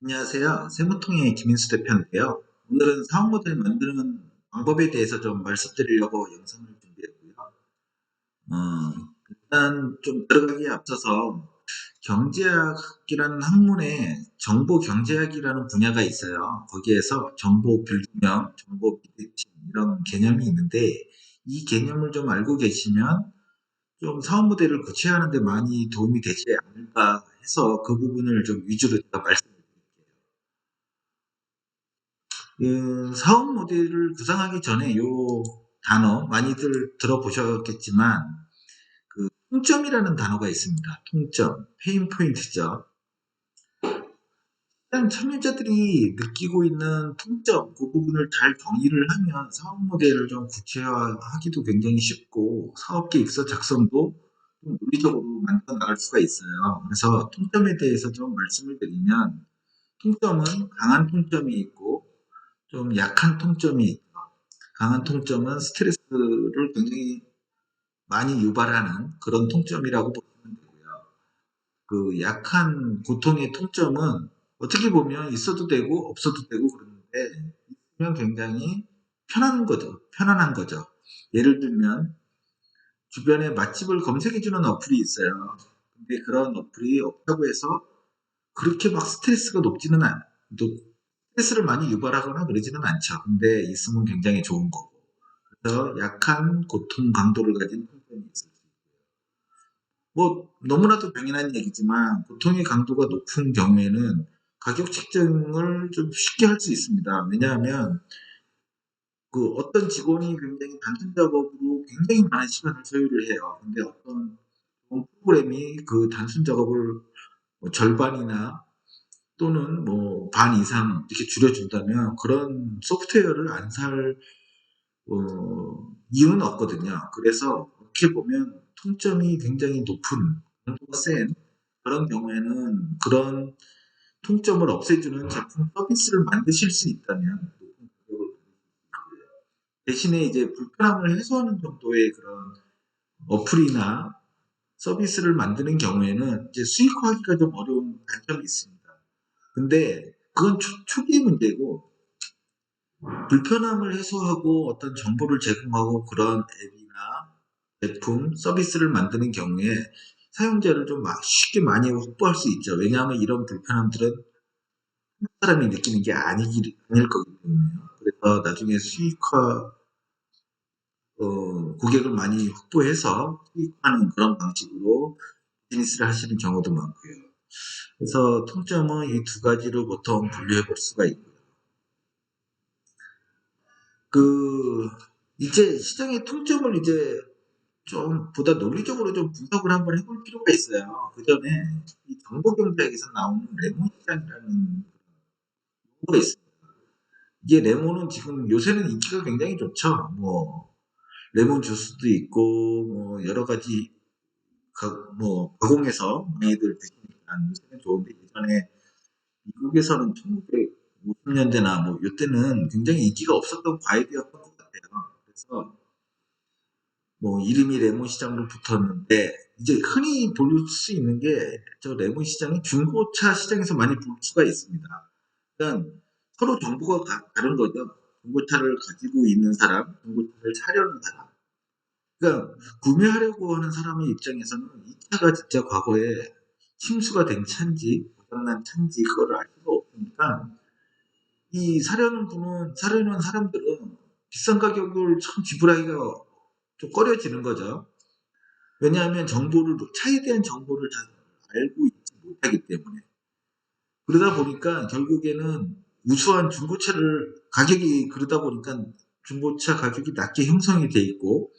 안녕하세요. 세무통의 김인수 대표인데요. 오늘은 사업 모델 만드는 방법에 대해서 좀 말씀드리려고 영상을 준비했고요. 일단 좀 들어가기에 앞서서 경제학이라는 학문에 정보 경제학이라는 분야가 있어요. 거기에서 정보 불균형, 정보 비대칭 이런 개념이 있는데 이 개념을 좀 알고 계시면 좀 사업 모델을 구체화하는 데 많이 도움이 되지 않을까 해서 그 부분을 좀 위주로 제가 말씀드릴게요. 사업 모델을 구상하기 전에 요 단어 많이들 들어보셨겠지만 그 통점이라는 단어가 있습니다. 통점, 페인 포인트죠. 일단 참여자들이 느끼고 있는 통점 그 부분을 잘 정의를 하면 사업 모델을 좀 구체화하기도 굉장히 쉽고 사업 계획서 작성도 좀 논리적으로 만들어 나갈 수가 있어요. 그래서 통점에 대해서 좀 말씀을 드리면 통점은 강한 통점이 있고 좀 약한 통점이 있고 강한 통점은 스트레스를 굉장히 많이 유발하는 그런 통점이라고 보시면 되고요. 그 약한 고통의 통점은 어떻게 보면 있어도 되고 없어도 되고 그러는데 있으면 굉장히 편한 거죠. 편안한 거죠. 예를 들면 주변에 맛집을 검색해주는 어플이 있어요. 근데 그런 어플이 없다고 해서 그렇게 막 스트레스가 높지는 스트레스를 많이 유발하거나 그러지는 않죠. 근데 있으면 굉장히 좋은 거고. 그래서 약한 고통 강도를 가진 통증이 있을 수 있고 뭐 너무나도 당연한 얘기지만 고통의 강도가 높은 경우에는 가격 책정을 좀 쉽게 할 수 있습니다. 왜냐하면 그 어떤 직원이 굉장히 단순 작업으로 굉장히 많은 시간을 소요를 해요. 근데 어떤 프로그램이 그 단순 작업을 뭐 절반이나 또는 뭐 반 이상 이렇게 줄여준다면 그런 소프트웨어를 안 살 이유는 없거든요. 그래서 어떻게 보면 통점이 굉장히 높은 강도가 센 그런 경우에는 그런 통점을 없애주는 제품 서비스를 만드실 수 있다면 높은 가격을 받을 수 있고요. 대신에 이제 불편함을 해소하는 정도의 그런 어플이나 서비스를 만드는 경우에는 이제 수익화하기가 좀 어려운 단점이 있습니다. 근데 그건 초기 문제고 불편함을 해소하고 어떤 정보를 제공하고 그런 앱이나 제품, 서비스를 만드는 경우에 사용자를 좀 쉽게 많이 확보할 수 있죠. 왜냐하면 이런 불편함들은 한 사람이 느끼는 게 아닐 거기 때문에요. 그래서 나중에 수익화, 고객을 많이 확보해서 수익화하는 그런 방식으로 비즈니스를 하시는 경우도 많고요. 그래서 통점은 이 두 가지로 보통 분류해 볼 수가 있고요. 그, 이제 시장의 통점을 이제 좀 보다 논리적으로 좀 분석을 한번 해볼 필요가 있어요. 그 전에 이 정보경제학에서 나오는 레몬 시장이라는 거 있어요. 이게 레몬은 지금 요새는 인기가 굉장히 좋죠. 뭐 레몬 주스도 있고 뭐 여러 가지 뭐 가공해서 많이들 드시니까 요새는 좋은데 예전에 미국에서는 1950년대나 뭐 이때는 굉장히 인기가 없었던 과일이었던 것 같아요. 그래서 뭐 이름이 레몬 시장으로 붙었는데 이제 흔히 볼 수 있는 게 저 레몬 시장이 중고차 시장에서 많이 볼 수가 있습니다. 그러니까 서로 정보가 다른 거죠. 중고차를 가지고 있는 사람, 중고차를 사려는 사람. 그러니까 구매하려고 하는 사람의 입장에서는 이 차가 진짜 과거에 침수가 된 차인지 고장난 차인지 그거를 알 수가 없으니까 이 사려는 사람들은 비싼 가격을 참 지불하기가 좀 꺼려지는 거죠. 왜냐하면 차에 대한 정보를 잘 알고 있지 못하기 때문에. 그러다 보니까 결국에는 우수한 중고차를, 가격이 그러다 보니까 중고차 가격이 낮게 형성이 돼 있고,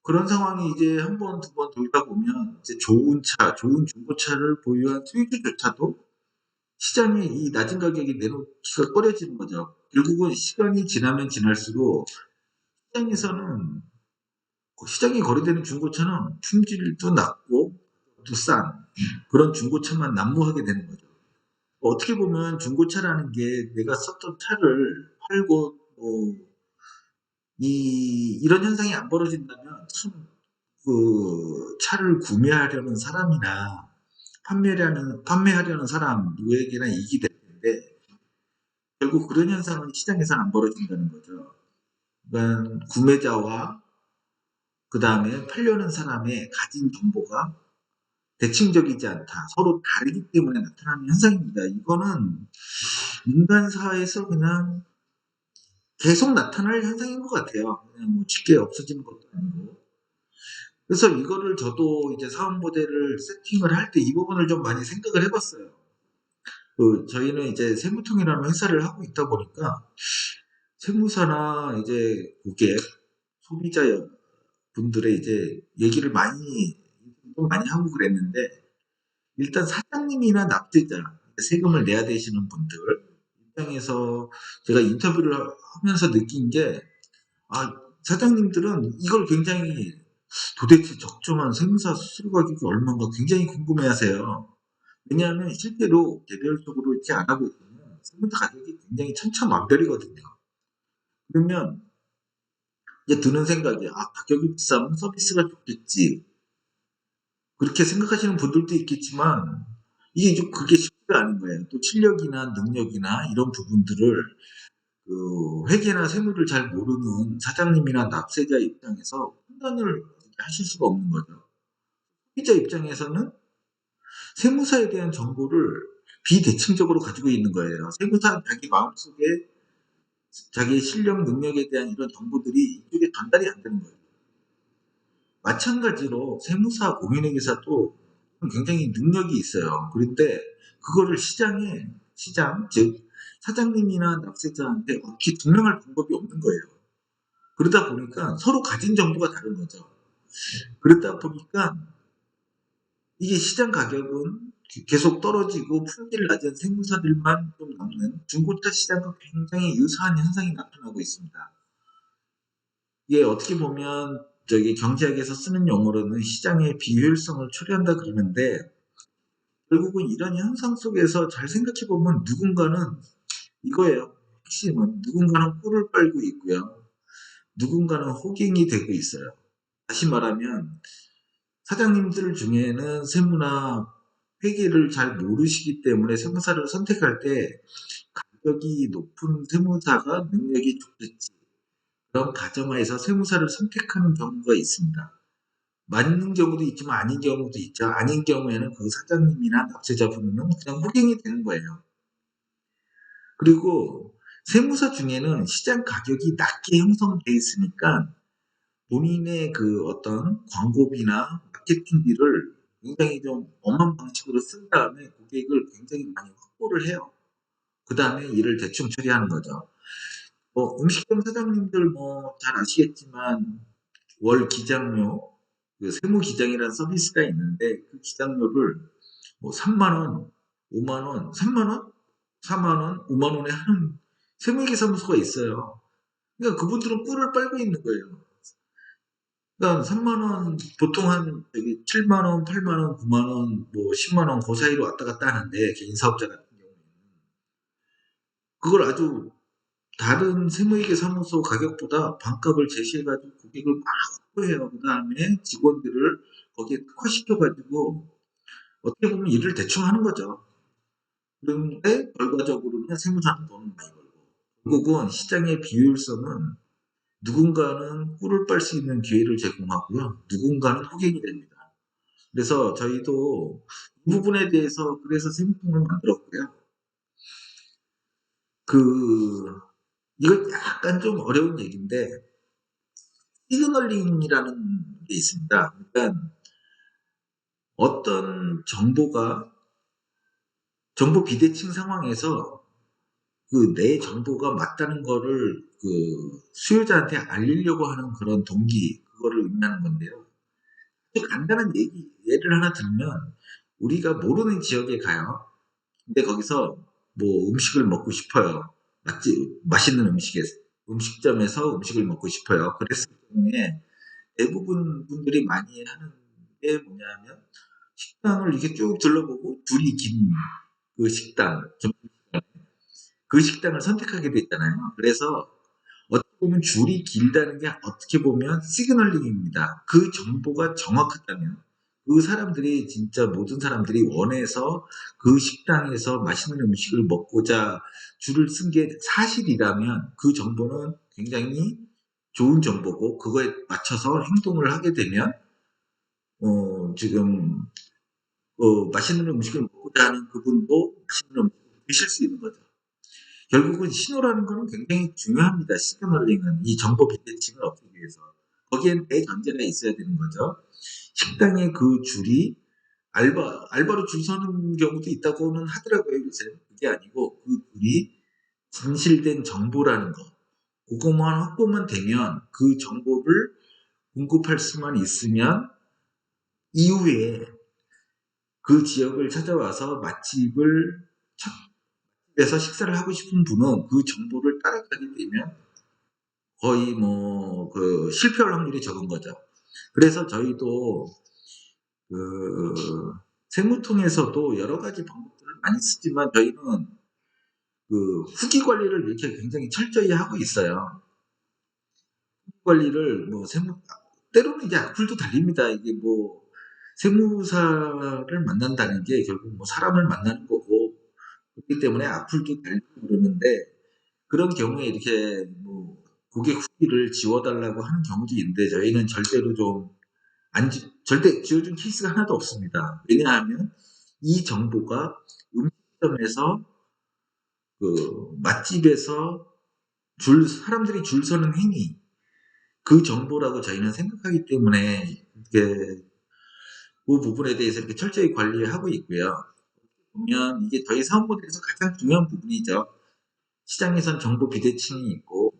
그런 상황이 이제 한 번, 두 번 돌다 보면, 이제 좋은 중고차를 보유한 소유주조차도 시장에 이 낮은 가격에 내놓기가 꺼려지는 거죠. 결국은 시간이 지나면 지날수록 시장에서는 시장에 거래되는 중고차는 품질도 낮고 또 싼 그런 중고차만 난무하게 되는 거죠. 어떻게 보면 중고차라는 게 내가 썼던 차를 팔고 이런 현상이 안 벌어진다면 참 그 차를 구매하려는 사람이나 판매하려는 사람 누구에게나 이익이 됩니다. 되는데 결국 그런 현상은 시장에서 안 벌어진다는 거죠. 그러니까 구매자와 그 다음에 팔려는 사람의 가진 정보가 대칭적이지 않다. 서로 다르기 때문에 나타나는 현상입니다. 이거는 인간 사회에서 그냥 계속 나타날 현상인 것 같아요. 그냥 뭐 쉽게 없어지는 것도 아니고. 그래서 이거를 저도 이제 사업 모델을 세팅을 할 때 이 부분을 좀 많이 생각을 해봤어요. 저희는 이제 세무통이라는 회사를 하고 있다 보니까 세무사나 이제 고객, 소비자 분들의 이제 얘기를 좀 많이 하고 그랬는데 일단 사장님이나 납세자, 세금을 내야 되시는 분들 입장에서 제가 인터뷰를 하면서 느낀 게 사장님들은 이걸 굉장히 도대체 적정한 세무사 수수료 가격이 얼마인가 굉장히 궁금해하세요. 왜냐하면 실제로 개별적으로 이렇게 알아보시면 세무사 가격이 굉장히 천차만별이거든요. 그러면 이제 드는 생각이 가격이 비싸면 서비스가 좋겠지. 그렇게 생각하시는 분들도 있겠지만 이게 좀 그게 쉽지가 않은 거예요. 또 실력이나 능력이나 이런 부분들을 회계나 세무를 잘 모르는 사장님이나 납세자 입장에서 판단을 하실 수가 없는 거죠. 소비자 입장에서는 세무사에 대한 정보를 비대칭적으로 가지고 있는 거예요. 세무사는 자기 마음속에 자기의 실력, 능력에 대한 이런 정보들이 이쪽에 전달이 안 되는 거예요. 마찬가지로 세무사, 공인회계사도 굉장히 능력이 있어요. 그런데 그거를 시장, 즉 사장님이나 납세자한테 어떻게 증명할 방법이 없는 거예요. 그러다 보니까 서로 가진 정보가 다른 거죠. 그러다 보니까 이게 시장 가격은 계속 떨어지고 품질 낮은 세무사들만 좀 남는 중고차 시장과 굉장히 유사한 현상이 나타나고 있습니다. 이게 어떻게 보면 저기 경제학에서 쓰는 용어로는 시장의 비효율성을 초래한다 그러는데 결국은 이런 현상 속에서 잘 생각해 보면 누군가는 이거예요. 핵심은 누군가는 꿀을 빨고 있고요. 누군가는 호갱이 되고 있어요. 다시 말하면 사장님들 중에는 세무나 회계를 잘 모르시기 때문에 세무사를 선택할 때 가격이 높은 세무사가 능력이 좋겠지. 그런 가정하에서 세무사를 선택하는 경우가 있습니다. 맞는 경우도 있지만 아닌 경우도 있죠. 아닌 경우에는 그 사장님이나 납세자분은 그냥 호갱이 되는 거예요. 그리고 세무사 중에는 시장 가격이 낮게 형성되어 있으니까 본인의 그 어떤 광고비나 마케팅비를 굉장히 좀 엄한 방식으로 쓴 다음에 고객을 굉장히 많이 확보를 해요. 그 다음에 일을 대충 처리하는 거죠. 음식점 사장님들 뭐 잘 아시겠지만 월 기장료, 그 세무 기장이라는 서비스가 있는데 그 기장료를 뭐 3만 원, 5만 원, 3만 원, 4만 원, 5만 원에 하는 세무회계사무소가 있어요. 그러니까 그분들은 꿀을 빨고 있는 거예요. 그러니까 3만 원 보통 한 여기 7만 원, 8만 원, 9만 원, 뭐 10만 원 그 사이로 왔다 갔다 하는데 개인 사업자 같은 경우는 그걸 아주 다른 세무회계 사무소 가격보다 반값을 제시해가지고 고객을 막 확보해요. 그 다음에 직원들을 거기에 특화시켜가지고 어떻게 보면 일을 대충 하는 거죠. 그런데 결과적으로는 세무사는 돈을 많이 벌고 결국은 시장의 비효율성은 누군가는 꿀을 빨 수 있는 기회를 제공하고요. 누군가는 호갱이 됩니다. 그래서 저희도 이 부분에 대해서 그래서 세무통을 만들었고요. 이거 약간 좀 어려운 얘기인데 시그널링이라는 게 있습니다. 그러니까 어떤 정보 비대칭 상황에서 내 정보가 맞다는 거를 수요자한테 알리려고 하는 그런 동기, 그거를 의미하는 건데요. 간단한 예를 하나 들면, 우리가 모르는 지역에 가요. 근데 거기서 뭐 음식을 먹고 싶어요. 맛있는 음식점에서 음식을 먹고 싶어요. 그랬을 경우에 대부분 분들이 많이 하는 게 뭐냐면 식당을 이렇게 쭉 둘러보고 줄이 긴 그 그 식당을 선택하게 됐잖아요. 그래서 어떻게 보면 줄이 길다는 게 어떻게 보면 시그널링입니다. 그 정보가 정확하다면, 그 사람들이 진짜 모든 사람들이 원해서 그 식당에서 맛있는 음식을 먹고자 줄을 쓴 게 사실이라면 그 정보는 굉장히 좋은 정보고 그거에 맞춰서 행동을 하게 되면 지금 맛있는 음식을 먹고자 하는 그분도 맛있는 음식을 드실 수 있는 거죠. 결국은 신호라는 거는 굉장히 중요합니다. 시그널링은 이 정보 빗대칭을 얻기 위해서 거기엔 대전제가 있어야 되는 거죠. 식당의 그 줄이 알바로 줄 서는 경우도 있다고는 하더라고요, 요새. 그게 아니고 그 줄이 진실된 정보라는 거. 그것만 확보만 되면 그 정보를 공급할 수만 있으면 이후에 그 지역을 찾아와서 맛집을 찾아서 식사를 하고 싶은 분은 그 정보를 따라가게 되면 거의 뭐 그 실패할 확률이 적은 거죠. 그래서 저희도 그 세무통에서도 여러 가지 방법들을 많이 쓰지만 저희는 그 후기 관리를 이렇게 굉장히 철저히 하고 있어요. 후기 관리를 뭐 때로는 이제 악플도 달립니다. 이게 뭐 세무사를 만난다는 게 결국 뭐 사람을 만나는 거고 그렇기 때문에 악플도 달리고 그러는데 그런 경우에 이렇게 뭐 고객 후기를 지워달라고 하는 경우도 있는데 저희는 절대로 절대 지워준 케이스가 하나도 없습니다. 왜냐하면 이 정보가 음식점에서 맛집에서 사람들이 줄 서는 행위, 그 정보라고 저희는 생각하기 때문에 이게 그 부분에 대해서 이렇게 철저히 관리하고 있고요. 보면 이게 저희 사업 모델에서 가장 중요한 부분이죠. 시장에선 정보 비대칭이 있고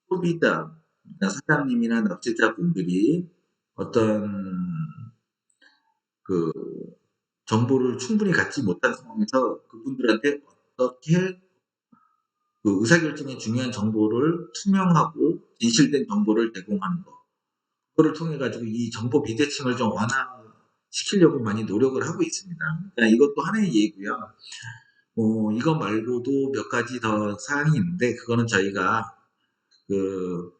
소비자, 그러니까 사장님이나 납세자분들이 어떤 그 정보를 충분히 갖지 못한 상황에서 그분들한테 어떻게 그 의사결정에 중요한 정보를 투명하고 진실된 정보를 제공하는 거. 그거를 통해 가지고 이 정보 비대칭을 좀 완화시키려고 많이 노력을 하고 있습니다. 그러니까 이것도 하나의 예고요. 이거 말고도 몇 가지 더 사항이 있는데 그거는 저희가 그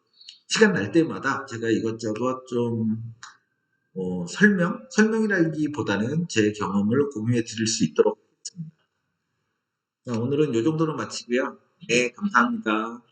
시간 날 때마다 제가 이것저것 좀 설명이라기보다는 제 경험을 공유해 드릴 수 있도록 하겠습니다. 자, 오늘은 이 정도로 마치고요. 네, 감사합니다.